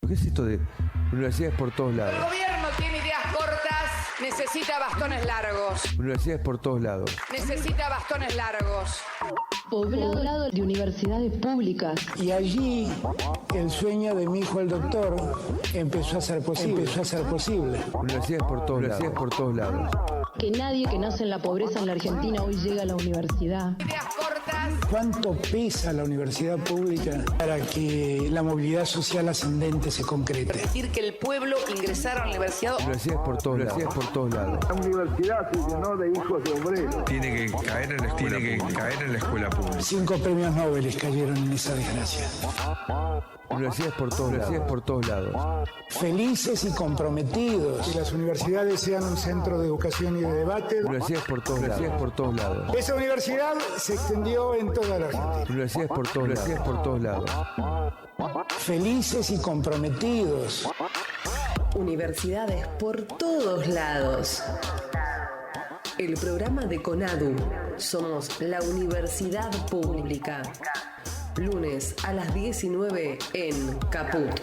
¿Qué es esto de universidades por todos lados? El gobierno tiene ideas cortas, necesita bastones largos. Universidades por todos lados. Necesita bastones largos. Poblado de universidades públicas. Y allí el sueño de mi hijo el doctor empezó a ser posible. Universidades por todos lados. Universidades por todos lados. Que nadie que nace en la pobreza en la Argentina hoy llega a la universidad. Ideas cortas. ¿Cuánto pesa la universidad pública para que la movilidad social ascendente se concrete? Permitir que el pueblo ingresara a la universidad. Universidades por todos lados. Universidades por todos lados. La universidad se llenó de hijos de obreros. Tiene que caer en la escuela pública. 5 premios Nobel cayeron en esa desgracia. Universidades por todos lados. Universidades por todos lados. Felices y comprometidos. Que las universidades sean un centro de educación y de debate. Universidades por todos lados. Universidades por todos lados. Esa universidad se extendió en toda la Argentina. Universidades por todos lados. Universidades por todos lados. Felices y comprometidos. Universidades por todos lados. El programa de CONADU. Somos la Universidad Pública. Lunes a las 19 en Caput.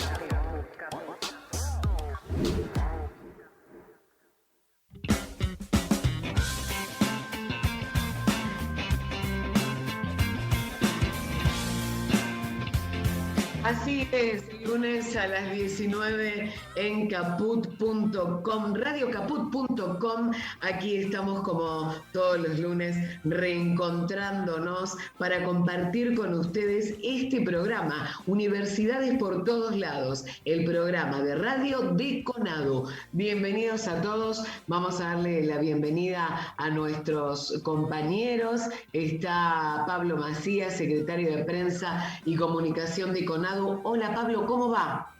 Así es, lunes a las 19 en caput.com, radiocaput.com. Aquí estamos como todos los lunes reencontrándonos para compartir con ustedes este programa, Universidades por todos lados, el programa de radio de CONADU. Bienvenidos a todos, vamos a darle la bienvenida a nuestros compañeros. Está Pablo Macías, secretario de Prensa y Comunicación de CONADU. Hola Pablo, ¿cómo va?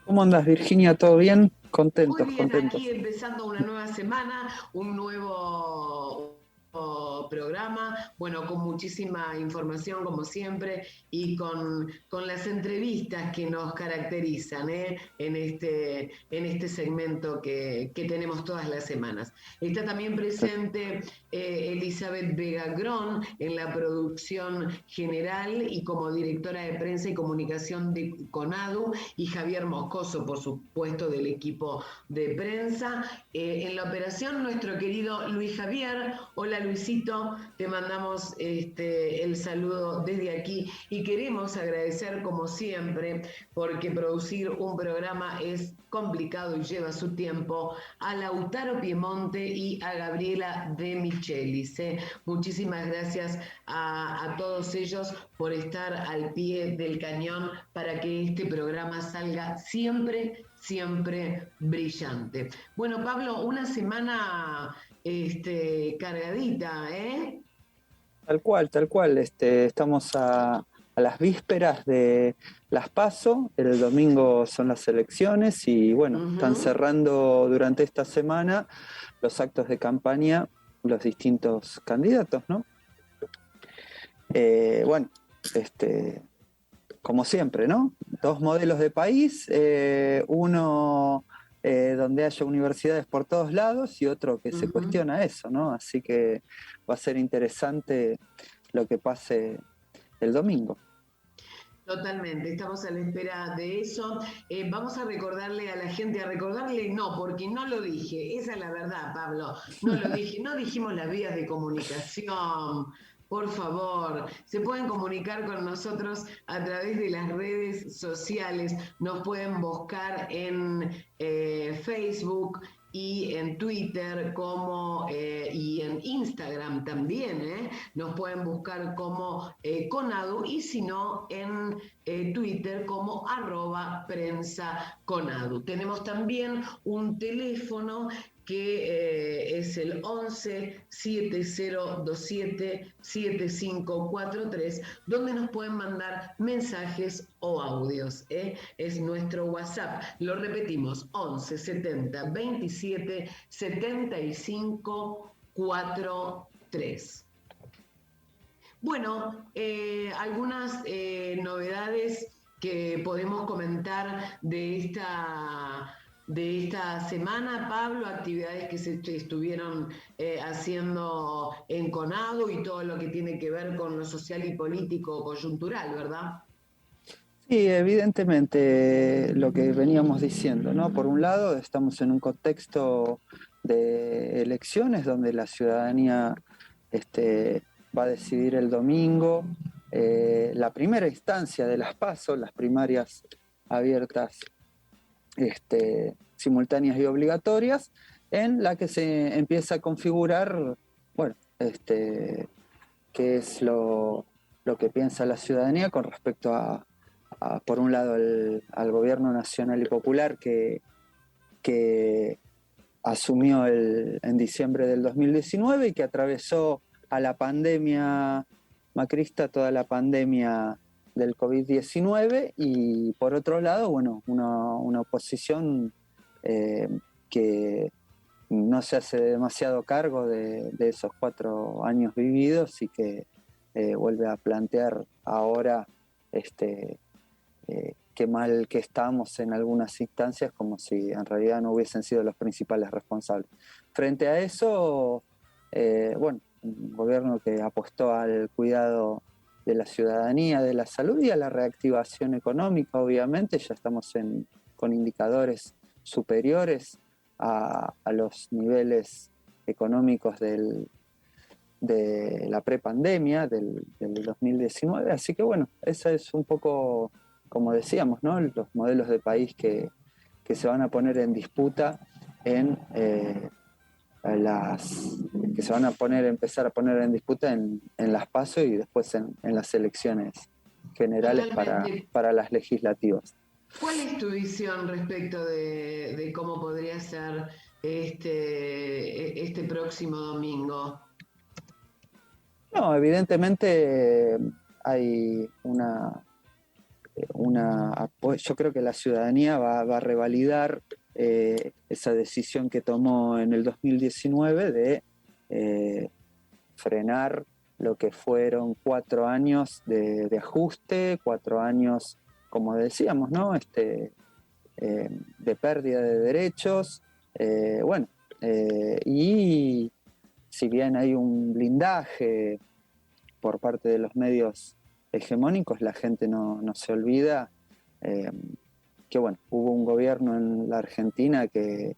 ¿Cómo andas, Virginia? ¿Todo bien? Contentos, Muy bien, contentos. aquí empezando una nueva semana, un nuevo programa, bueno, con muchísima información como siempre y con las entrevistas que nos caracterizan en este segmento que tenemos todas las semanas. Está también presente Elizabeth Vega-Grón en la producción general y como directora de prensa y comunicación de CONADU, y Javier Moscoso, por supuesto, del equipo de prensa. En la operación, nuestro querido Luis Javier. Hola Luisito, te mandamos el saludo desde aquí y queremos agradecer como siempre, porque producir un programa es complicado y lleva su tiempo, a Lautaro Piemonte y a Gabriela De Michelis. Muchísimas gracias a todos ellos por estar al pie del cañón para que este programa salga siempre brillante. Bueno, Pablo, una semana cargadita, ¿eh? Tal cual. Estamos a las vísperas de las PASO. El domingo son las elecciones y bueno, están cerrando durante esta semana los actos de campaña los distintos candidatos, ¿no? Como siempre, ¿no? Dos modelos de país, uno donde haya universidades por todos lados y otro que se cuestiona eso, ¿no? Así que va a ser interesante lo que pase el domingo. Totalmente, estamos a la espera de eso. Vamos a recordarle a la gente, no, porque no lo dije, esa es la verdad, Pablo, no lo dije, no dijimos las vías de comunicación. Por favor, se pueden comunicar con nosotros a través de las redes sociales. Nos pueden buscar en Facebook y en Twitter y en Instagram también. Nos pueden buscar como CONADU y si no en Twitter como @prensaconadu. Tenemos también un teléfono que es el 11 7027 7543, donde nos pueden mandar mensajes o audios. Es nuestro WhatsApp. Lo repetimos, 11 70 27 75 43. Bueno, algunas novedades que podemos comentar de esta semana, Pablo, actividades que se estuvieron haciendo en CONADU y todo lo que tiene que ver con lo social y político coyuntural, ¿verdad? Sí, evidentemente lo que veníamos diciendo, ¿no? Por un lado, estamos en un contexto de elecciones donde la ciudadanía va a decidir el domingo la primera instancia de las PASO, las primarias abiertas, simultáneas y obligatorias, en la que se empieza a configurar, bueno, qué es lo que piensa la ciudadanía con respecto a por un lado, al gobierno nacional y popular que asumió en diciembre del 2019 y que atravesó a la pandemia macrista, toda la pandemia del COVID-19, y por otro lado, bueno, una oposición que no se hace demasiado cargo de esos 4 años vividos y que vuelve a plantear ahora qué mal que estamos en algunas instancias, como si en realidad no hubiesen sido los principales responsables. Frente a eso, un gobierno que apostó al cuidado de la ciudadanía, de la salud y a la reactivación económica, obviamente, ya estamos con indicadores superiores a los niveles económicos de la prepandemia del 2019, así que bueno, esa es un poco, como decíamos, ¿no? Los modelos de país que se van a poner en disputa que se van a empezar a poner en disputa en las PASO y después en las elecciones generales para las legislativas. ¿Cuál es tu visión respecto de cómo podría ser este próximo domingo? No, evidentemente hay yo creo que la ciudadanía va a revalidar esa decisión que tomó en el 2019 de frenar lo que fueron 4 años de ajuste, 4 años, como decíamos, ¿no? De pérdida de derechos, y si bien hay un blindaje por parte de los medios hegemónicos, la gente no se olvida que bueno, hubo un gobierno en la Argentina que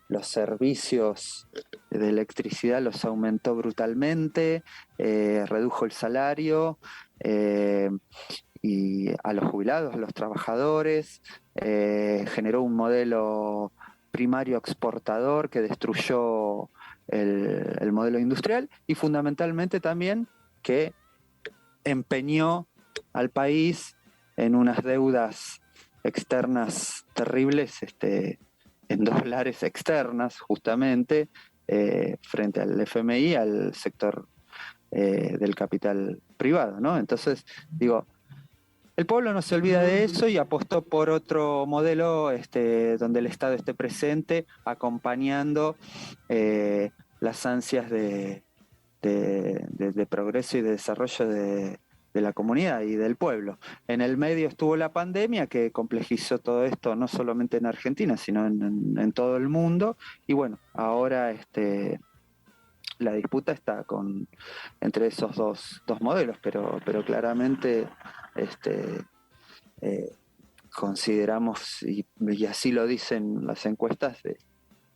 los servicios de electricidad los aumentó brutalmente, redujo el salario y a los jubilados, a los trabajadores, generó un modelo primario exportador que destruyó el modelo industrial y fundamentalmente también que empeñó al país en unas deudas externas terribles, en dólares externas justamente, frente al FMI, al sector del capital privado, ¿no? Entonces, digo, el pueblo no se olvida de eso y apostó por otro modelo donde el Estado esté presente, acompañando las ansias de progreso y de desarrollo de la comunidad y del pueblo. En el medio estuvo la pandemia que complejizó todo esto, no solamente en Argentina, sino en todo el mundo. Y bueno, ahora la disputa está entre esos dos modelos, pero claramente consideramos, y así lo dicen las encuestas,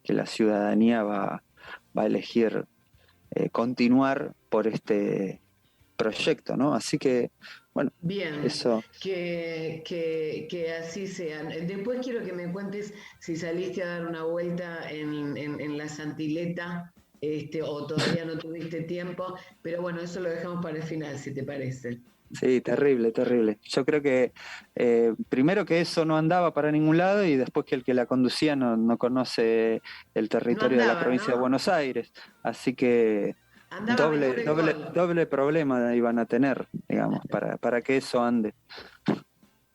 que la ciudadanía va a elegir continuar por este proyecto, ¿no? Así que, bueno, bien, eso. Que así sean. Después quiero que me cuentes si saliste a dar una vuelta en la Santileta, o todavía no tuviste tiempo, pero bueno, eso lo dejamos para el final, si te parece. Sí, terrible. Yo creo que primero que eso no andaba para ningún lado y después que el que la conducía no conoce el territorio de la provincia de Buenos Aires. Así que doble problema iban a tener, digamos, para que eso ande.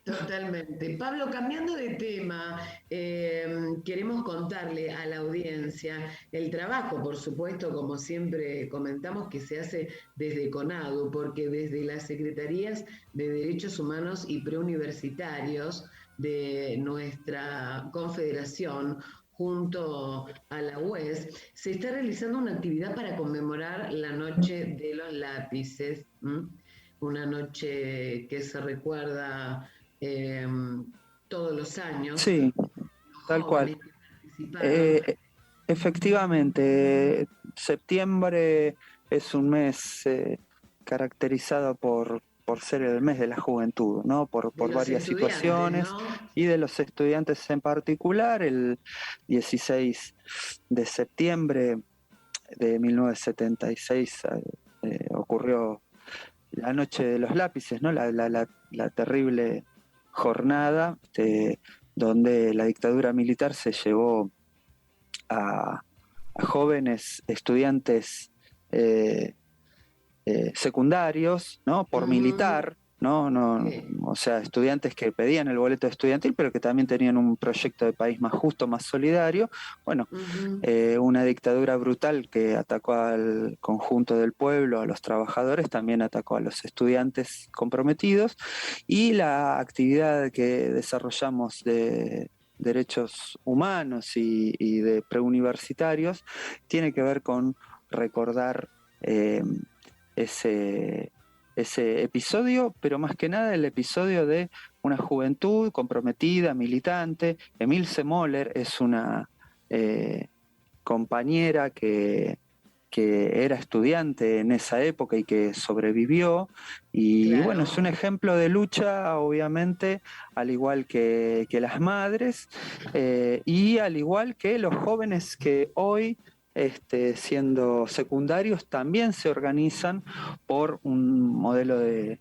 Totalmente. Pablo, cambiando de tema, queremos contarle a la audiencia el trabajo, por supuesto, como siempre comentamos, que se hace desde CONADU, porque desde las Secretarías de Derechos Humanos y Preuniversitarios de nuestra confederación, junto a la UES, se está realizando una actividad para conmemorar la Noche de los Lápices. una noche que se recuerda todos los años. Sí, tal cual. Efectivamente, septiembre es un mes caracterizado por ser el mes de la juventud, ¿no? Por varias situaciones, ¿no? Y de los estudiantes en particular. El 16 de septiembre de 1976 ocurrió la Noche de los Lápices, ¿no? La terrible jornada donde la dictadura militar se llevó a jóvenes estudiantes secundarios, ¿no? Por militar, ¿no? O sea, estudiantes que pedían el boleto estudiantil, pero que también tenían un proyecto de país más justo, más solidario. Bueno, una dictadura brutal que atacó al conjunto del pueblo, a los trabajadores, también atacó a los estudiantes comprometidos, y la actividad que desarrollamos de derechos humanos y de preuniversitarios tiene que ver con recordar ese episodio, pero más que nada el episodio de una juventud comprometida, militante. Emilce Moller es una compañera que era estudiante en esa época y que sobrevivió, y claro, bueno, es un ejemplo de lucha, obviamente, al igual que las madres, y al igual que los jóvenes que hoy, siendo secundarios, también se organizan por un modelo de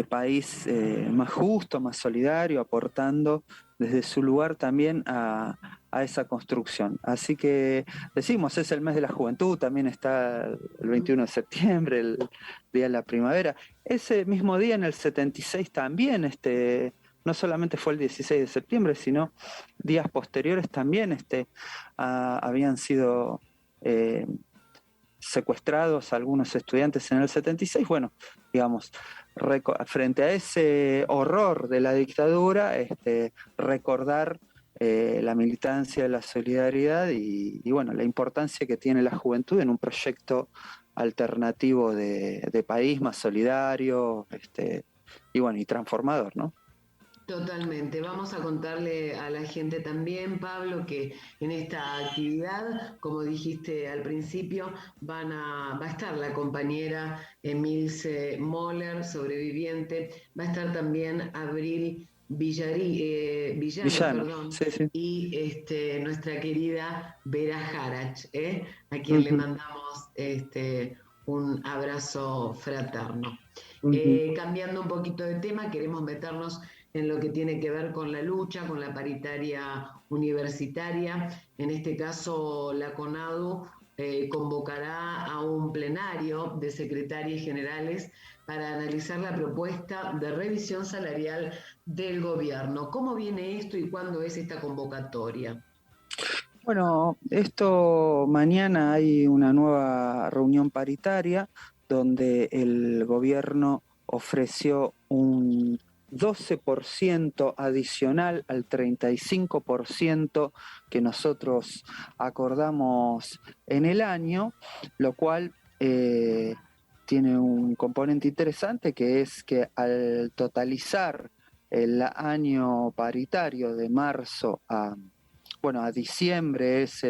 país más justo, más solidario, aportando desde su lugar también a esa construcción. Así que decimos, es el mes de la juventud, también está el 21 de septiembre, el Día de la Primavera. Ese mismo día, en el 76 también, no solamente fue el 16 de septiembre, sino días posteriores también habían sido secuestrados algunos estudiantes en el 76. Bueno, digamos, frente a ese horror de la dictadura, recordar la militancia, la solidaridad y bueno, la importancia que tiene la juventud en un proyecto alternativo de país más solidario, y bueno, y transformador, ¿no? Totalmente. Vamos a contarle a la gente también, Pablo, que en esta actividad, como dijiste al principio, va a estar la compañera Emilce Moller, sobreviviente, va a estar también Abril Villano, perdón, sí, sí. Y nuestra querida Vera Jarach, a quien le mandamos un abrazo fraterno. Cambiando un poquito de tema, queremos meternos en lo que tiene que ver con la lucha, con la paritaria universitaria. En este caso, la CONADU convocará a un plenario de secretarias generales para analizar la propuesta de revisión salarial del gobierno. ¿Cómo viene esto y cuándo es esta convocatoria? Bueno, mañana hay una nueva reunión paritaria donde el gobierno ofreció un 12% adicional al 35% que nosotros acordamos en el año, lo cual tiene un componente interesante, que es que al totalizar el año paritario de marzo a diciembre, es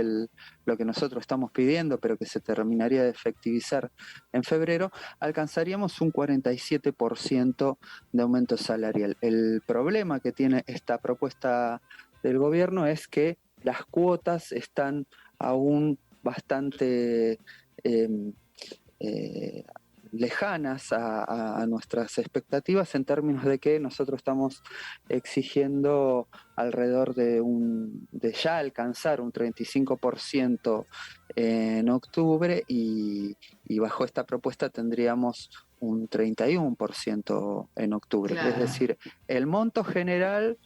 lo que nosotros estamos pidiendo, pero que se terminaría de efectivizar en febrero, alcanzaríamos un 47% de aumento salarial. El problema que tiene esta propuesta del gobierno es que las cuotas están aún bastante lejanas a nuestras expectativas, en términos de que nosotros estamos exigiendo alrededor de ya alcanzar un 35% en octubre, y bajo esta propuesta tendríamos un 31% en octubre. Claro. Es decir, el monto general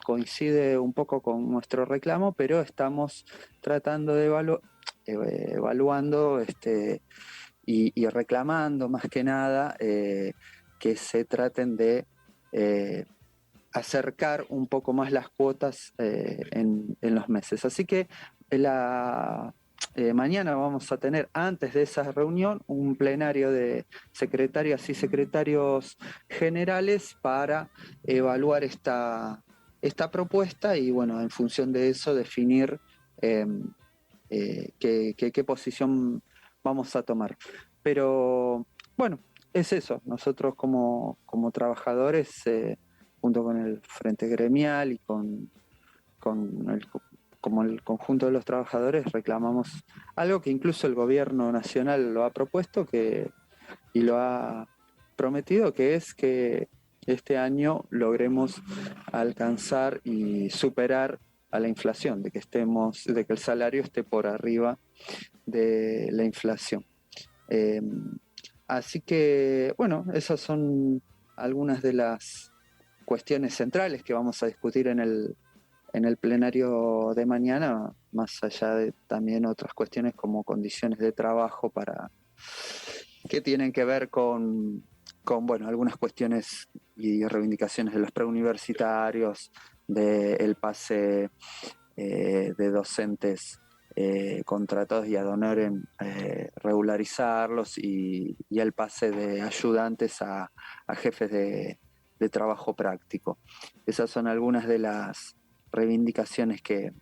coincide un poco con nuestro reclamo, pero estamos tratando de evaluando y reclamando más que nada que se traten de acercar un poco más las cuotas en los meses. Así que la mañana vamos a tener, antes de esa reunión, un plenario de secretarias y secretarios generales para evaluar esta propuesta y, bueno, en función de eso definir qué posición vamos a tomar. Pero, bueno, es eso. Nosotros como trabajadores, junto con el Frente Gremial y como el conjunto de los trabajadores, reclamamos algo que incluso el gobierno nacional lo ha propuesto y lo ha prometido, que es que este año logremos alcanzar y superar a la inflación, de que el salario esté por arriba de la inflación. Así que, bueno, esas son algunas de las cuestiones centrales que vamos a discutir en el plenario de mañana, más allá de también otras cuestiones como condiciones de trabajo que tienen que ver con bueno, algunas cuestiones y reivindicaciones de los preuniversitarios, del pase de docentes contratados y ad honorem, regularizarlos y el pase de ayudantes a jefes de trabajo práctico. Esas son algunas de las reivindicaciones que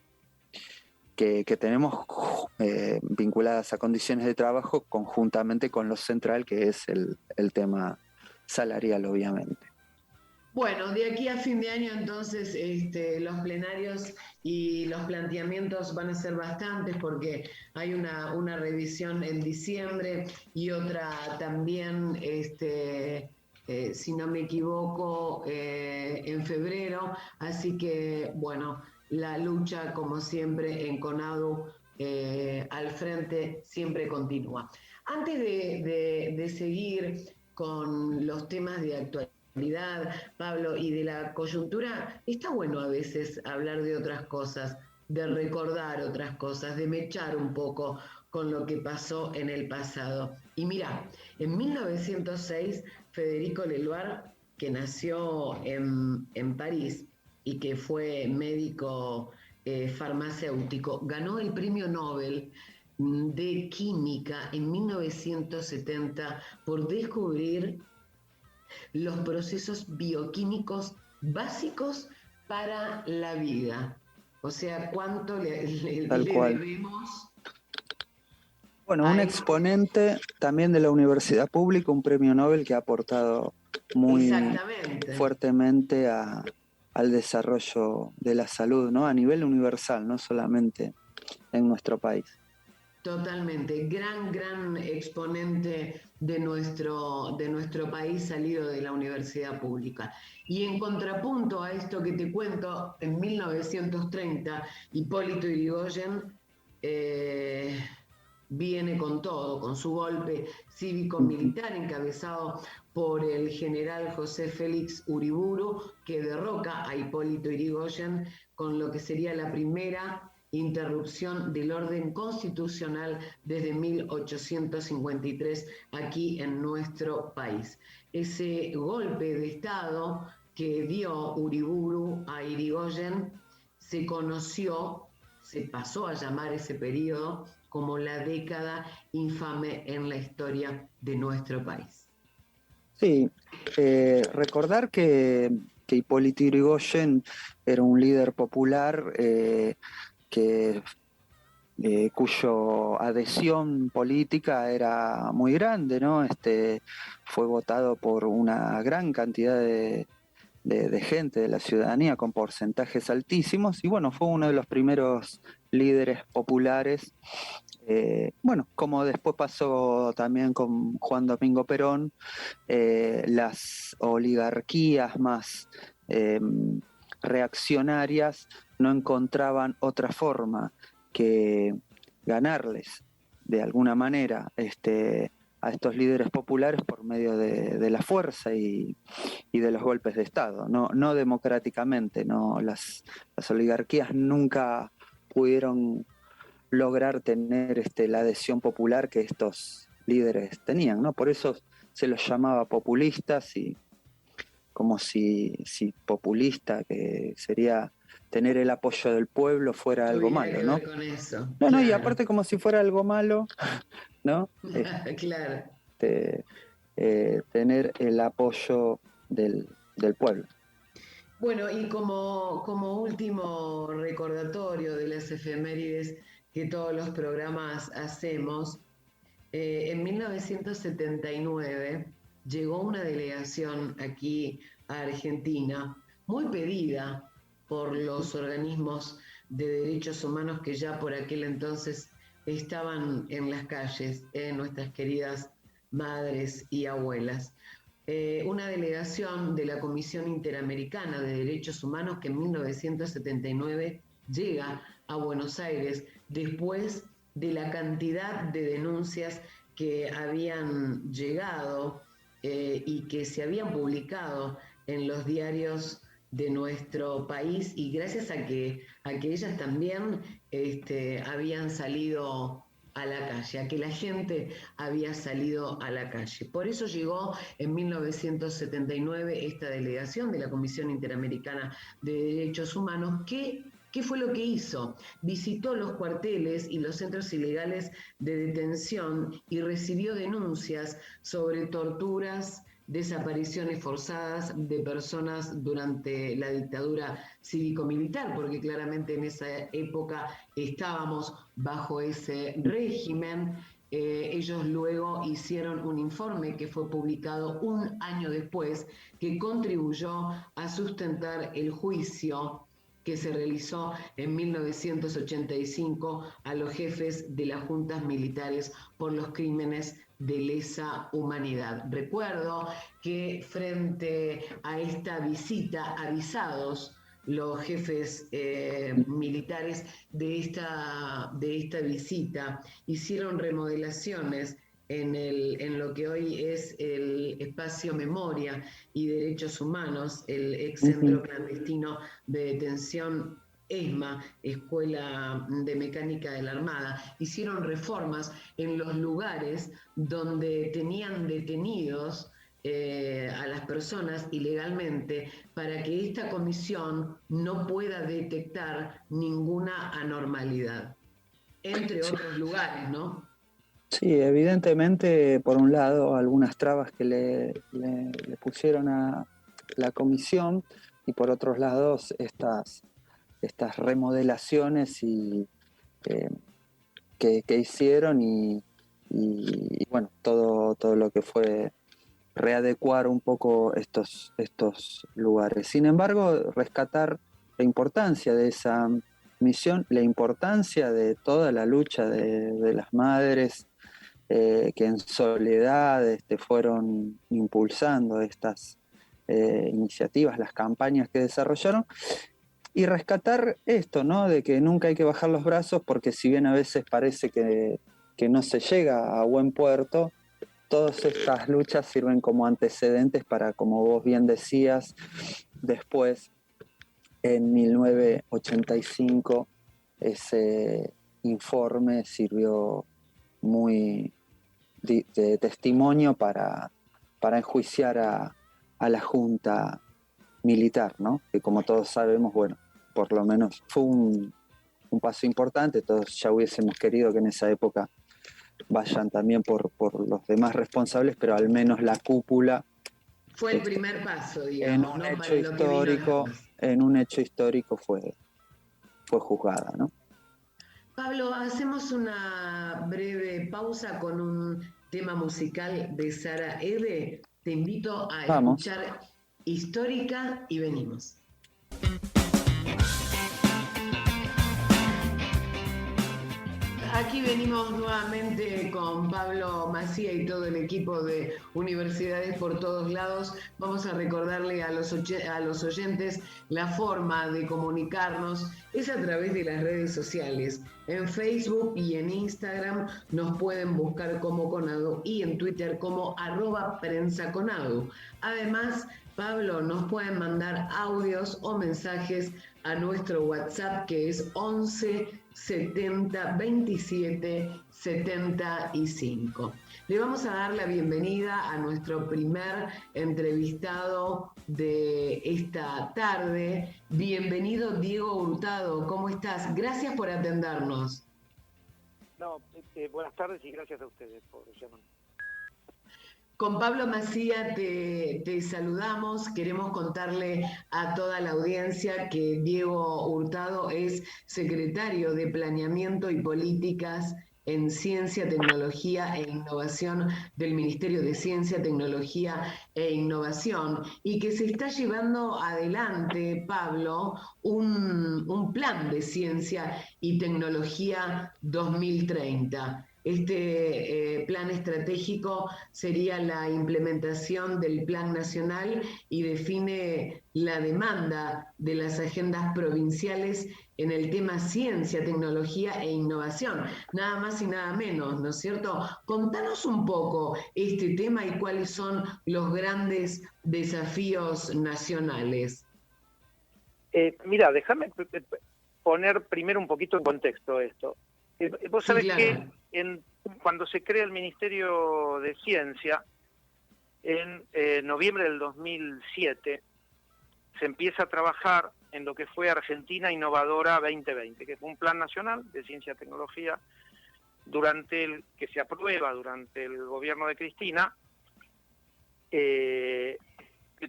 tenemos vinculadas a condiciones de trabajo, conjuntamente con lo central, que es el tema salarial, obviamente. Bueno, de aquí a fin de año entonces los plenarios y los planteamientos van a ser bastantes, porque hay una revisión en diciembre y otra también, si no me equivoco, en febrero. Así que, bueno, la lucha, como siempre, en CONADU al frente siempre continúa. Antes de seguir con los temas de actualidad, Pablo, y de la coyuntura, está bueno a veces hablar de otras cosas, de recordar otras cosas, de mechar un poco con lo que pasó en el pasado. Y mira, en 1906, Federico Leloir, que nació en París y que fue médico farmacéutico, ganó el premio Nobel de Química en 1970 por descubrir los procesos bioquímicos básicos para la vida. O sea, ¿cuánto le debemos? Bueno, un exponente también de la universidad pública, un premio Nobel que ha aportado muy fuertemente al desarrollo de la salud, ¿no? A nivel universal, no solamente en nuestro país. Totalmente, gran exponente de nuestro país salido de la universidad pública. Y en contrapunto a esto que te cuento, en 1930, Hipólito Yrigoyen viene con todo, con su golpe cívico-militar encabezado por el general José Félix Uriburu, que derroca a Hipólito Yrigoyen con lo que sería la primera interrupción del orden constitucional desde 1853 aquí en nuestro país. Ese golpe de Estado que dio Uriburu a Yrigoyen se pasó a llamar ese periodo como la década infame en la historia de nuestro país. Sí, recordar que Hipólito Yrigoyen era un líder popular cuyo adhesión política era muy grande, ¿no? Fue votado por una gran cantidad de gente de la ciudadanía con porcentajes altísimos y, bueno, fue uno de los primeros líderes populares. Bueno, como después pasó también con Juan Domingo Perón, las oligarquías más reaccionarias no encontraban otra forma que ganarles de alguna manera a estos líderes populares por medio de la fuerza y de los golpes de Estado, no democráticamente. No, las oligarquías nunca pudieron lograr tener la adhesión popular que estos líderes tenían, ¿no? Por eso se los llamaba populistas, y como si populista, que sería tener el apoyo del pueblo fuera algo malo, ¿no? Con eso. No, no, y aparte como si fuera algo malo, ¿no? Claro. Tener el apoyo del pueblo. Bueno, y como último recordatorio de las efemérides que todos los programas hacemos, en 1979 llegó una delegación aquí a Argentina, muy pedida por los organismos de derechos humanos que ya por aquel entonces estaban en las calles, nuestras queridas madres y abuelas. Una delegación de la Comisión Interamericana de Derechos Humanos que en 1979 llega a Buenos Aires después de la cantidad de denuncias que habían llegado y que se habían publicado en los diarios de nuestro país, y gracias a que ellas también habían salido a la calle, a que la gente había salido a la calle. Por eso llegó en 1979 esta delegación de la Comisión Interamericana de Derechos Humanos. ¿Qué fue lo que hizo? Visitó los cuarteles y los centros ilegales de detención y recibió denuncias sobre torturas, desapariciones forzadas de personas durante la dictadura cívico-militar, porque claramente en esa época estábamos bajo ese régimen. Ellos luego hicieron un informe que fue publicado un año después, que contribuyó a sustentar el juicio que se realizó en 1985 a los jefes de las juntas militares por los crímenes de lesa humanidad. Recuerdo que frente a esta visita, avisados los jefes militares de esta visita, hicieron remodelaciones en lo que hoy es el espacio Memoria y Derechos Humanos, el ex centro clandestino de detención ESMA, Escuela de Mecánica de la Armada. Hicieron reformas en los lugares donde tenían detenidos a las personas ilegalmente, para que esta comisión no pueda detectar ninguna anormalidad, entre otros lugares, ¿no? Sí, evidentemente, por un lado, algunas trabas que le pusieron a la comisión, y por otros lados, estas remodelaciones que hicieron y bueno, todo lo que fue readecuar un poco estos lugares. Sin embargo, rescatar la importancia de esa misión, la importancia de toda la lucha de las madres que en soledad fueron impulsando estas iniciativas, las campañas que desarrollaron, y rescatar esto, ¿no? De que nunca hay que bajar los brazos, porque si bien a veces parece que no se llega a buen puerto, todas estas luchas sirven como antecedentes para, como vos bien decías, después, en 1985, ese informe sirvió muy de testimonio para enjuiciar a la Junta militar, ¿no? Que como todos sabemos, bueno, por lo menos fue un paso importante. Todos ya hubiésemos querido que en esa época vayan también por los demás responsables, pero al menos la cúpula fue el primer paso, digamos, en un hecho histórico fue juzgada, ¿no? Pablo, hacemos una breve pausa con un tema musical de Sara Ede. Te invito a escuchar Histórica y venimos. Aquí venimos nuevamente con Pablo Macía y todo el equipo de Universidades por Todos Lados. Vamos a recordarle a los oyentes la forma de comunicarnos es a través de las redes sociales. En Facebook y en Instagram nos pueden buscar como Conadu y en Twitter como @prensaconadu. Además, Pablo, nos pueden mandar audios o mensajes a nuestro WhatsApp, que es 11 70 27 75. Le vamos a dar la bienvenida a nuestro primer entrevistado de esta tarde. Bienvenido, Diego Hurtado. ¿Cómo estás? Gracias por atendernos. No, buenas tardes y gracias a ustedes por llamarme. Con Pablo Macía te saludamos. Queremos contarle a toda la audiencia que Diego Hurtado es secretario de Planeamiento y Políticas en Ciencia, Tecnología e Innovación del Ministerio de Ciencia, Tecnología e Innovación, y que se está llevando adelante, Pablo, un plan de ciencia y tecnología 2030. Este plan estratégico sería la implementación del Plan Nacional y define la demanda de las agendas provinciales en el tema ciencia, tecnología e innovación, nada más y nada menos, ¿no es cierto? Contanos un poco este tema y cuáles son los grandes desafíos nacionales. Mira, déjame poner primero un poquito en contexto esto. Vos sabés, sí, claro, que cuando se crea el Ministerio de Ciencia, en noviembre del 2007, se empieza a trabajar en lo que fue Argentina Innovadora 2020, que fue un plan nacional de ciencia y tecnología que se aprueba durante el gobierno de Cristina, que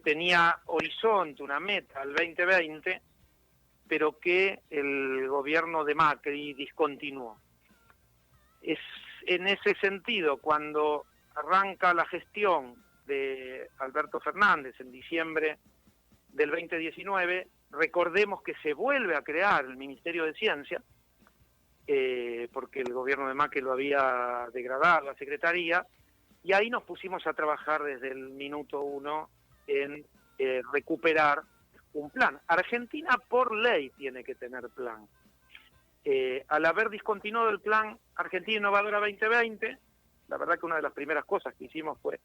tenía horizonte, una meta al 2020, pero que el gobierno de Macri discontinuó. Es en ese sentido, cuando arranca la gestión de Alberto Fernández en diciembre del 2019, recordemos que se vuelve a crear el Ministerio de Ciencia, porque el gobierno de Macri lo había degradado a secretaría, y ahí nos pusimos a trabajar desde el minuto uno en recuperar un plan. Argentina por ley tiene que tener plan. Al haber discontinuado el plan Argentina Innovadora 2020, la verdad que una de las primeras cosas que hicimos fue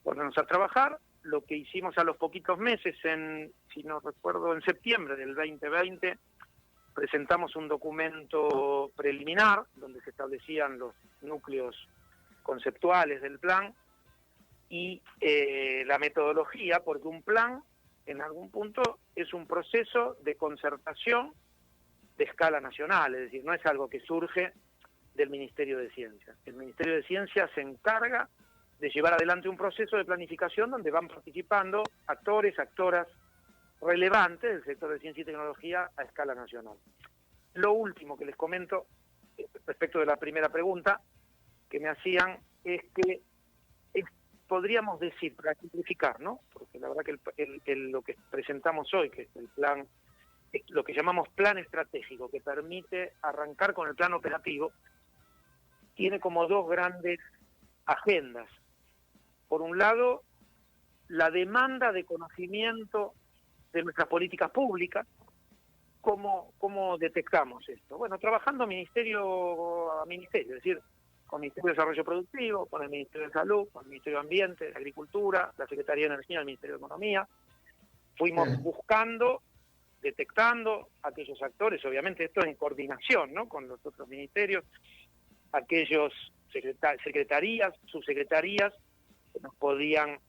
ponernos a trabajar. Lo que hicimos a los poquitos meses, si no recuerdo, en septiembre del 2020, presentamos un documento preliminar donde se establecían los núcleos conceptuales del plan y la metodología, porque un plan en algún punto es un proceso de concertación de escala nacional, es decir, no es algo que surge del Ministerio de Ciencia. El Ministerio de Ciencia se encarga de llevar adelante un proceso de planificación donde van participando actores, actoras relevantes del sector de ciencia y tecnología a escala nacional. Lo último que les comento respecto de la primera pregunta que me hacían es que podríamos decir, para simplificar, ¿no? Porque la verdad que lo que presentamos hoy, que es el plan, es lo que llamamos plan estratégico, que permite arrancar con el plan operativo, tiene como dos grandes agendas. Por un lado, la demanda de conocimiento de nuestras políticas públicas. ¿Cómo detectamos esto? Bueno, trabajando ministerio a ministerio, es decir, con el Ministerio de Desarrollo Productivo, con el Ministerio de Salud, con el Ministerio de Ambiente, de Agricultura, la Secretaría de Energía, el Ministerio de Economía. Fuimos buscando, detectando aquellos actores, obviamente esto en coordinación, ¿no?, con los otros ministerios, aquellos secretarías, subsecretarías que nos podían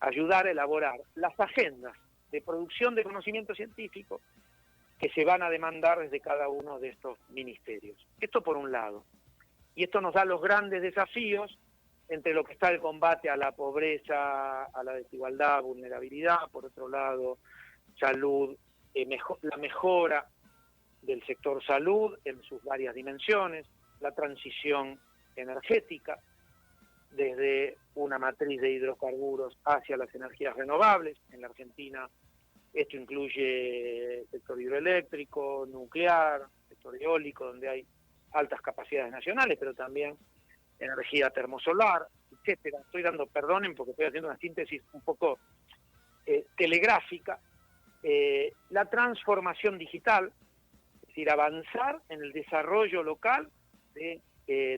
ayudar a elaborar las agendas de producción de conocimiento científico que se van a demandar desde cada uno de estos ministerios. Esto por un lado. Y esto nos da los grandes desafíos entre lo que está el combate a la pobreza, a la desigualdad, vulnerabilidad, por otro lado, salud, la mejora del sector salud en sus varias dimensiones, la transición energética, desde una matriz de hidrocarburos hacia las energías renovables. En la Argentina esto incluye sector hidroeléctrico, nuclear, sector eólico, donde hay altas capacidades nacionales, pero también energía termosolar, etcétera. Estoy dando, perdonen porque estoy haciendo una síntesis un poco telegráfica. La transformación digital, es decir, avanzar en el desarrollo local de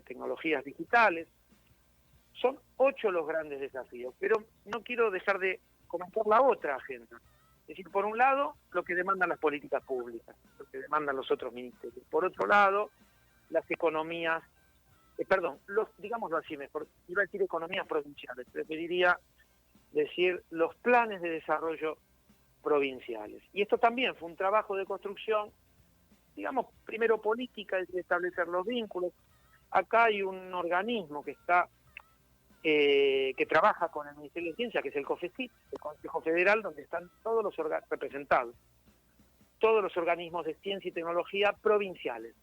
tecnologías digitales. Son 8 los grandes desafíos, pero no quiero dejar de comentar la otra agenda. Es decir, por un lado, lo que demandan las políticas públicas, lo que demandan los otros ministerios. Por otro lado, las economías, digámoslo así mejor, iba a decir economías provinciales, preferiría decir los planes de desarrollo provinciales. Y esto también fue un trabajo de construcción, digamos, primero política, es establecer los vínculos. Acá hay un organismo que está que trabaja con el Ministerio de Ciencia, que es el COFECIT, el Consejo Federal, donde están todos los representados, todos los organismos de ciencia y tecnología provinciales,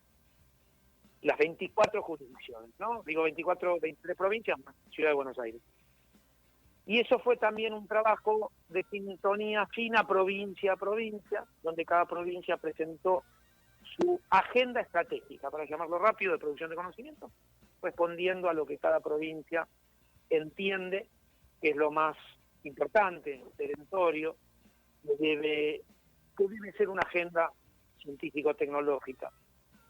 las 24 jurisdicciones, ¿no? Digo 23 provincias más Ciudad de Buenos Aires. Y eso fue también un trabajo de sintonía fina provincia a provincia, donde cada provincia presentó su agenda estratégica, para llamarlo rápido, de producción de conocimiento, respondiendo a lo que cada provincia entiende que es lo más importante, perentorio, que debe ser una agenda científico-tecnológica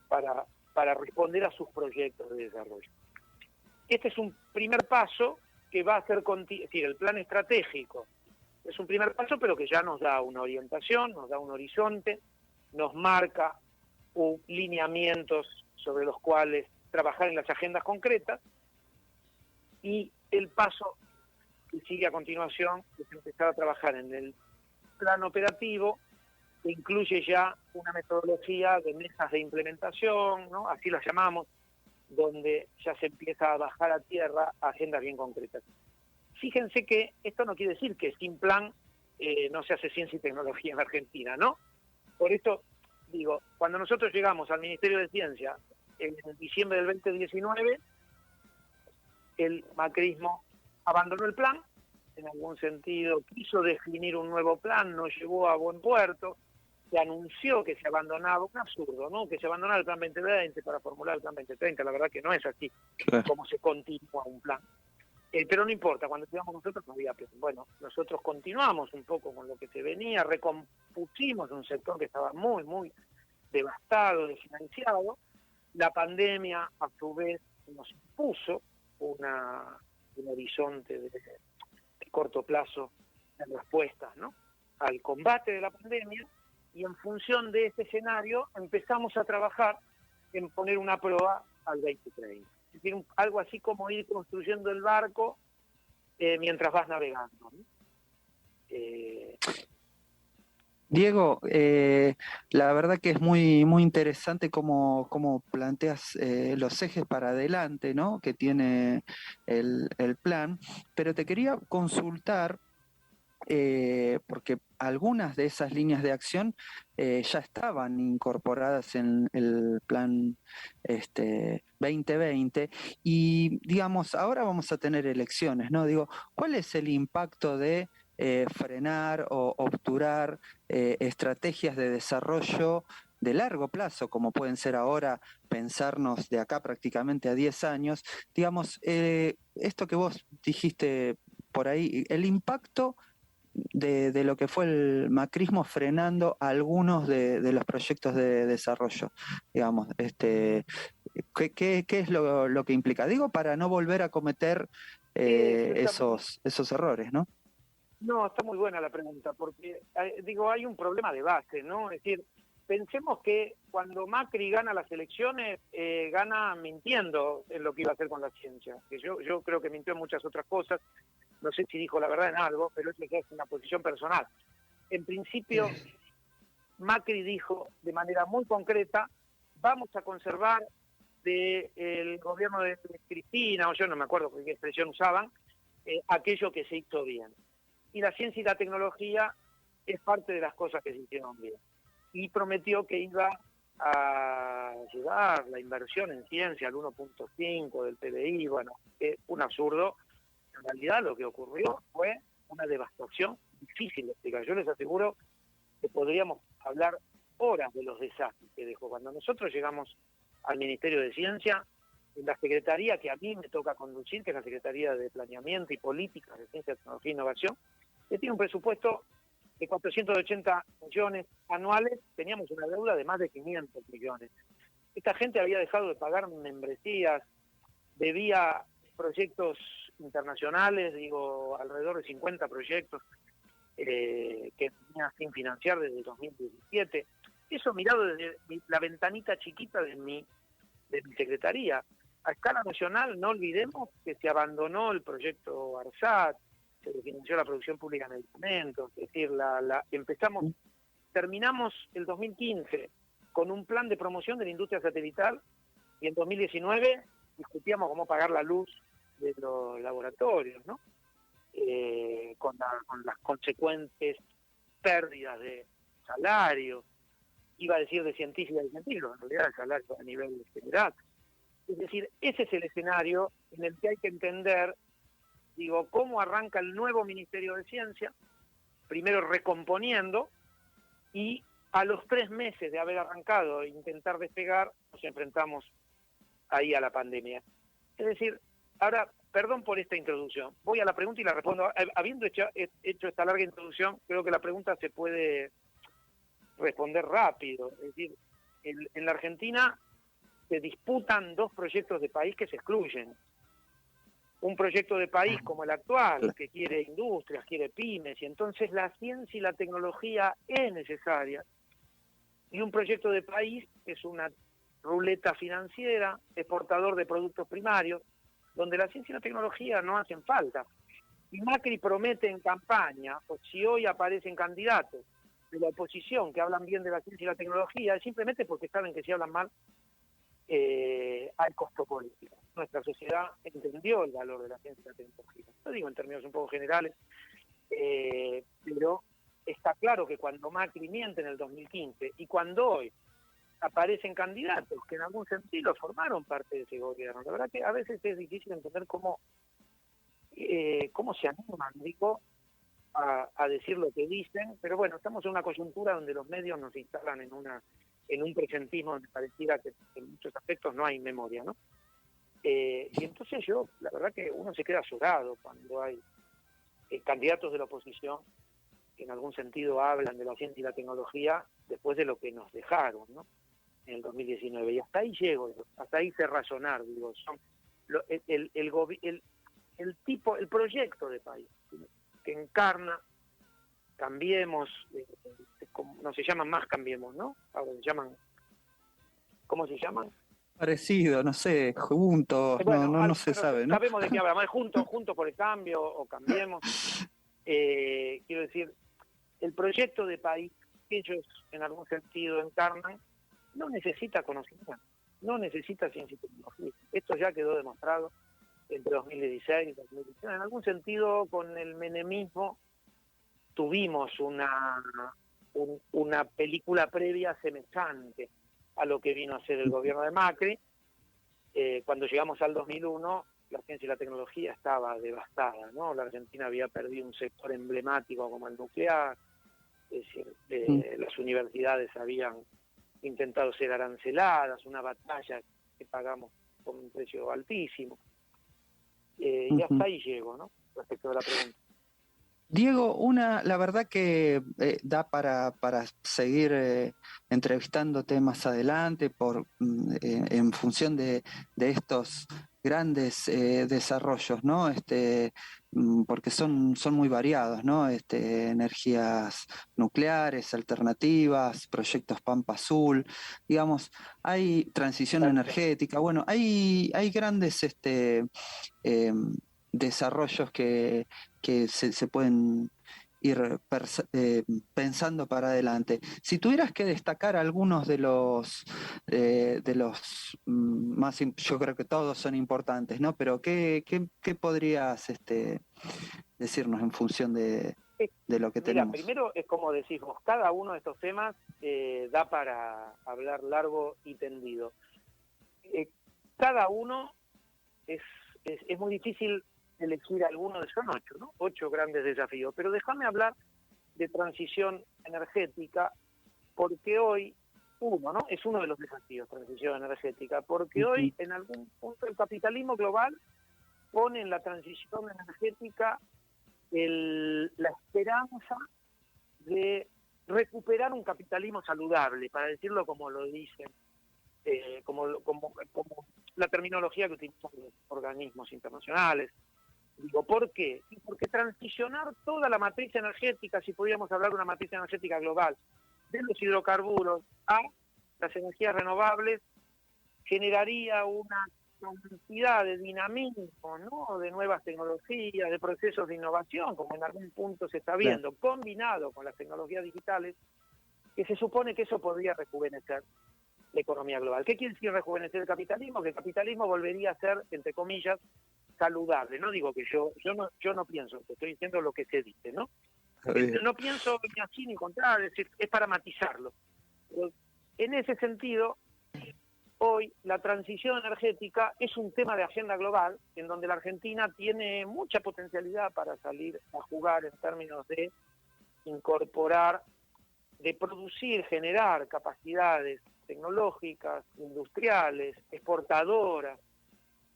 para responder a sus proyectos de desarrollo. Este es un primer paso que va a ser, es decir, el plan estratégico es un primer paso, pero que ya nos da una orientación, nos da un horizonte, nos marca lineamientos sobre los cuales trabajar en las agendas concretas, y el paso que sigue a continuación es empezar a trabajar en el plan operativo, que incluye ya una metodología de mesas de implementación, ¿no? Así las llamamos, donde ya se empieza a bajar a tierra agendas bien concretas. Fíjense que esto no quiere decir que sin plan no se hace ciencia y tecnología en Argentina, ¿no? Por esto digo, cuando nosotros llegamos al Ministerio de Ciencia en diciembre del 2019, el macrismo abandonó el plan, en algún sentido quiso definir un nuevo plan, no llegó a buen puerto, se anunció que se abandonaba, un absurdo, ¿no? Que se abandonaba el plan 2020 para formular el plan 2030, la verdad que no es así, como se continúa un plan. Pero no importa, cuando llegamos nosotros no había plan. Bueno, nosotros continuamos un poco con lo que se venía, recompusimos un sector que estaba muy, muy devastado, desfinanciado. La pandemia, a su vez, nos impuso un horizonte de corto plazo en respuestas, ¿no?, al combate de la pandemia, y en función de este escenario empezamos a trabajar en poner una prueba al 2030. Es decir, algo así como ir construyendo el barco mientras vas navegando, ¿no? Diego, la verdad que es muy, muy interesante cómo planteas los ejes para adelante, ¿no?, que tiene el plan, pero te quería consultar, porque algunas de esas líneas de acción ya estaban incorporadas en el plan 2020, y digamos, ahora vamos a tener elecciones, ¿no? Digo, ¿cuál es el impacto de frenar o obturar estrategias de desarrollo de largo plazo, como pueden ser ahora pensarnos de acá prácticamente a 10 años? Digamos, esto que vos dijiste por ahí, el impacto de lo que fue el macrismo frenando algunos de los proyectos de desarrollo, digamos, ¿qué es lo que implica? Digo, para no volver a cometer esos errores, ¿no? No, está muy buena la pregunta, porque hay un problema de base, ¿no? Es decir, pensemos que cuando Macri gana las elecciones, gana mintiendo en lo que iba a hacer con la ciencia. Que yo creo que mintió en muchas otras cosas, no sé si dijo la verdad en algo, pero eso ya es una posición personal. En principio, Macri dijo de manera muy concreta, vamos a conservar del gobierno de Cristina, o yo no me acuerdo qué expresión usaban, aquello que se hizo bien. Y la ciencia y la tecnología es parte de las cosas que se hicieron bien. Y prometió que iba a llevar la inversión en ciencia al 1.5 del PBI. Bueno, un absurdo. En realidad lo que ocurrió fue una devastación difícil de explicar. Yo les aseguro que podríamos hablar horas de los desastres que dejó. Cuando nosotros llegamos al Ministerio de Ciencia, en la secretaría que a mí me toca conducir, que es la Secretaría de Planeamiento y Políticas de Ciencia, Tecnología e Innovación, que tiene un presupuesto de 480 millones anuales, teníamos una deuda de más de 500 millones. Esta gente había dejado de pagar membresías, debía proyectos internacionales, alrededor de 50 proyectos, que venía sin financiar desde el 2017. Eso mirado desde la ventanita chiquita de mi secretaría. A escala nacional, no olvidemos que se abandonó el proyecto ARSAT, se financió la producción pública de medicamentos, es decir, terminamos el 2015 con un plan de promoción de la industria satelital y en 2019 discutíamos cómo pagar la luz de los laboratorios, ¿no? Con las consecuentes pérdidas de salario, iba a decir de científicos y científicos, en realidad el salario a nivel general. Es decir, ese es el escenario en el que hay que entender, cómo arranca el nuevo Ministerio de Ciencia, primero recomponiendo, y a los 3 meses de haber arrancado e intentar despegar, nos enfrentamos ahí a la pandemia. Es decir, ahora, perdón por esta introducción, voy a la pregunta y la respondo. Habiendo hecho esta larga introducción, creo que la pregunta se puede responder rápido. Es decir, en la Argentina se disputan 2 proyectos de país que se excluyen. Un proyecto de país como el actual, que quiere industrias, quiere pymes, y entonces la ciencia y la tecnología es necesaria. Y un proyecto de país que es una ruleta financiera, exportador de productos primarios, donde la ciencia y la tecnología no hacen falta. Y Macri promete en campaña, pues si hoy aparecen candidatos de la oposición que hablan bien de la ciencia y la tecnología, es simplemente porque saben que si hablan mal, hay costo político. Nuestra sociedad entendió el valor de la ciencia y la tecnología. Lo digo en términos un poco generales, pero está claro que cuando Macri miente en el 2015 y cuando hoy aparecen candidatos que en algún sentido formaron parte de ese gobierno, la verdad que a veces es difícil entender cómo se animan, a decir lo que dicen, pero bueno, estamos en una coyuntura donde los medios nos instalan en un presentismo donde pareciera que en muchos aspectos no hay memoria, ¿no? Y entonces la verdad que uno se queda asombrado cuando hay candidatos de la oposición que en algún sentido hablan de la ciencia y la tecnología después de lo que nos dejaron, ¿no? En el 2019. Y hasta ahí llego, hasta ahí sé razonar, son el proyecto de país que encarna Cambiemos, no se llaman más Cambiemos, ¿no? Ahora se llaman, ¿cómo se llaman? Parecido, no sé, juntos, bueno, no se sabe, ¿no? Sabemos de qué hablamos, juntos por el cambio o Cambiemos. Quiero decir, el proyecto de país que ellos en algún sentido encarnan no necesita conocimiento, no necesita ciencia y tecnología. Esto ya quedó demostrado entre 2016 y 2019. En algún sentido, con el menemismo tuvimos una película previa semejante a lo que vino a ser el gobierno de Macri. Cuando llegamos al 2001, la ciencia y la tecnología estaba devastada, ¿no? La Argentina había perdido un sector emblemático como el nuclear, es decir, las universidades habían intentado ser aranceladas, una batalla que pagamos con un precio altísimo. Y hasta ahí llego, ¿no? Respecto a la pregunta. Diego, la verdad que da para seguir entrevistándote más adelante en función de estos grandes desarrollos, ¿no? Porque son muy variados, ¿no? Energías nucleares, alternativas, proyectos Pampa Azul, digamos, hay transición energética, bueno, hay grandes desarrollos que se pueden ir pensando para adelante. Si tuvieras que destacar algunos de los más, yo creo que todos son importantes, ¿no? Pero ¿qué podrías decirnos en función de lo que tenemos? Primero es como decís vos, cada uno de estos temas da para hablar largo y tendido. Cada uno es muy difícil elegir alguno, son 8, ¿no? 8 grandes desafíos, pero déjame hablar de transición energética, porque hoy ¿no? Es uno de los desafíos, transición energética, porque hoy en algún punto el capitalismo global pone en la transición energética la esperanza de recuperar un capitalismo saludable, para decirlo como lo dicen, como la terminología que utilizan los organismos internacionales. Digo, ¿por qué? Porque transicionar toda la matriz energética, si podríamos hablar de una matriz energética global, de los hidrocarburos a las energías renovables, generaría una cantidad de dinamismo, ¿no?, de nuevas tecnologías, de procesos de innovación, como en algún punto se está viendo, combinado con las tecnologías digitales, que se supone que eso podría rejuvenecer la economía global. ¿Qué quiere decir rejuvenecer el capitalismo? Que el capitalismo volvería a ser, entre comillas, saludable. No digo que yo no pienso, estoy diciendo lo que se dice, ¿no? No pienso ni así ni contrario, es decir, es para matizarlo. Pero en ese sentido, hoy la transición energética es un tema de agenda global, en donde la Argentina tiene mucha potencialidad para salir a jugar en términos de incorporar, de producir, generar capacidades tecnológicas, industriales, exportadoras,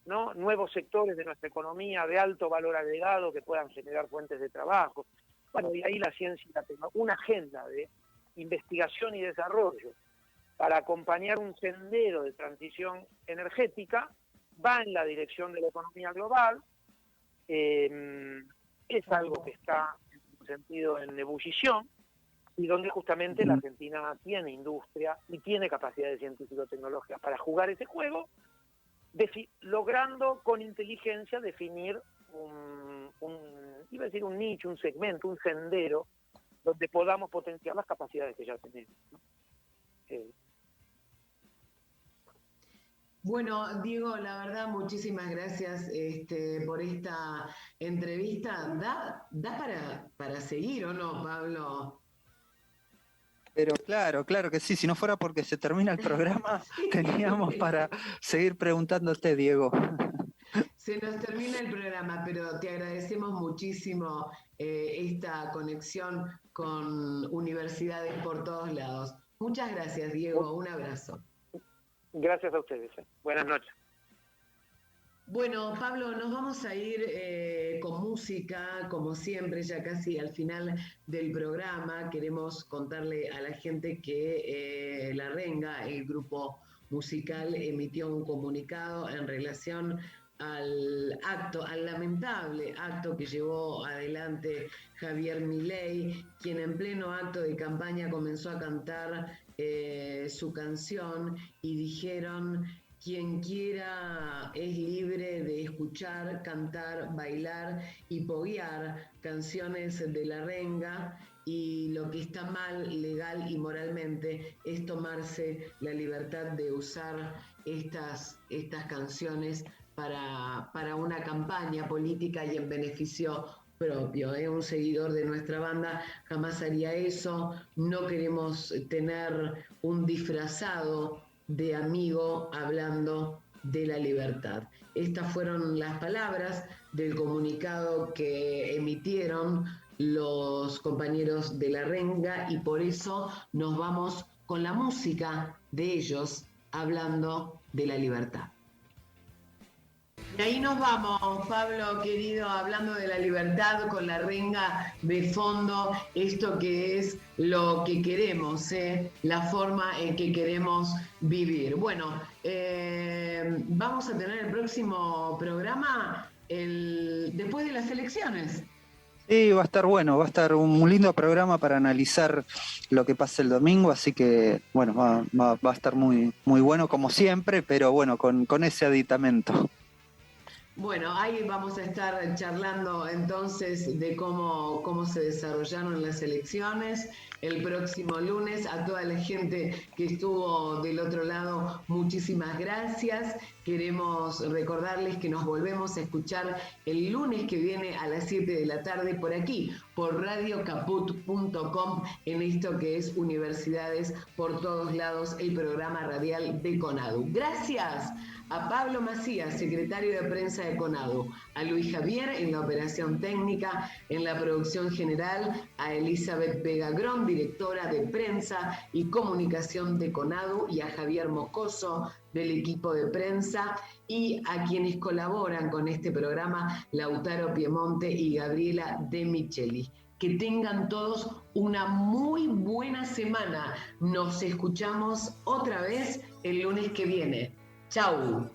¿no?, nuevos sectores de nuestra economía de alto valor agregado que puedan generar fuentes de trabajo. Bueno, y ahí la ciencia y la tecnología, una agenda de investigación y desarrollo para acompañar un sendero de transición energética va en la dirección de la economía global. Es algo que está, en un sentido, en ebullición, y donde justamente la Argentina tiene industria y tiene capacidades científico-tecnológicas para jugar ese juego, logrando con inteligencia definir iba a decir un nicho, un segmento, un sendero, donde podamos potenciar las capacidades que ya tenemos, ¿no? Bueno, Diego, la verdad, muchísimas gracias por esta entrevista. ¿Da para seguir o no, Pablo? Pero claro que sí, si no fuera porque se termina el programa, teníamos para seguir preguntándote, Diego. Se nos termina el programa, pero te agradecemos muchísimo esta conexión con universidades por todos lados. Muchas gracias, Diego, un abrazo. Gracias a ustedes. Buenas noches. Bueno, Pablo, nos vamos a ir con música, como siempre, ya casi al final del programa. Queremos contarle a la gente que La Renga, el grupo musical, emitió un comunicado en relación al lamentable acto que llevó adelante Javier Milei, quien en pleno acto de campaña comenzó a cantar su canción, y dijeron: quien quiera es libre de escuchar, cantar, bailar y poguear canciones de La Renga, y lo que está mal, legal y moralmente, es tomarse la libertad de usar estas canciones para una campaña política y en beneficio propio. Un seguidor de nuestra banda jamás haría eso. No queremos tener un disfrazado de amigo hablando de la libertad. Estas fueron las palabras del comunicado que emitieron los compañeros de La Renga, y por eso nos vamos con la música de ellos hablando de la libertad. Y ahí nos vamos, Pablo querido, hablando de la libertad, con La Renga de fondo, esto que es lo que queremos, la forma en que queremos vivir. Bueno, vamos a tener el próximo programa después de las elecciones. Sí, va a estar bueno, va a estar un lindo programa para analizar lo que pasa el domingo, así que bueno, va a estar muy, muy bueno como siempre, pero bueno, con ese aditamento. Bueno, ahí vamos a estar charlando entonces de cómo se desarrollaron las elecciones el próximo lunes. A toda la gente que estuvo del otro lado, muchísimas gracias. Queremos recordarles que nos volvemos a escuchar el lunes que viene a las 7 de la tarde por aquí, por radiocaput.com, en esto que es Universidades por Todos Lados, el programa radial de CONADU. Gracias a Pablo Macías, secretario de prensa de CONADU, a Luis Javier en la operación técnica, en la producción general, a Elizabeth Vega-Grón, directora de prensa y comunicación de CONADU, y a Javier Moscoso del equipo de prensa, y a quienes colaboran con este programa, Lautaro Piemonte y Gabriela De Micheli. Que tengan todos una muy buena semana. Nos escuchamos otra vez el lunes que viene. Chau.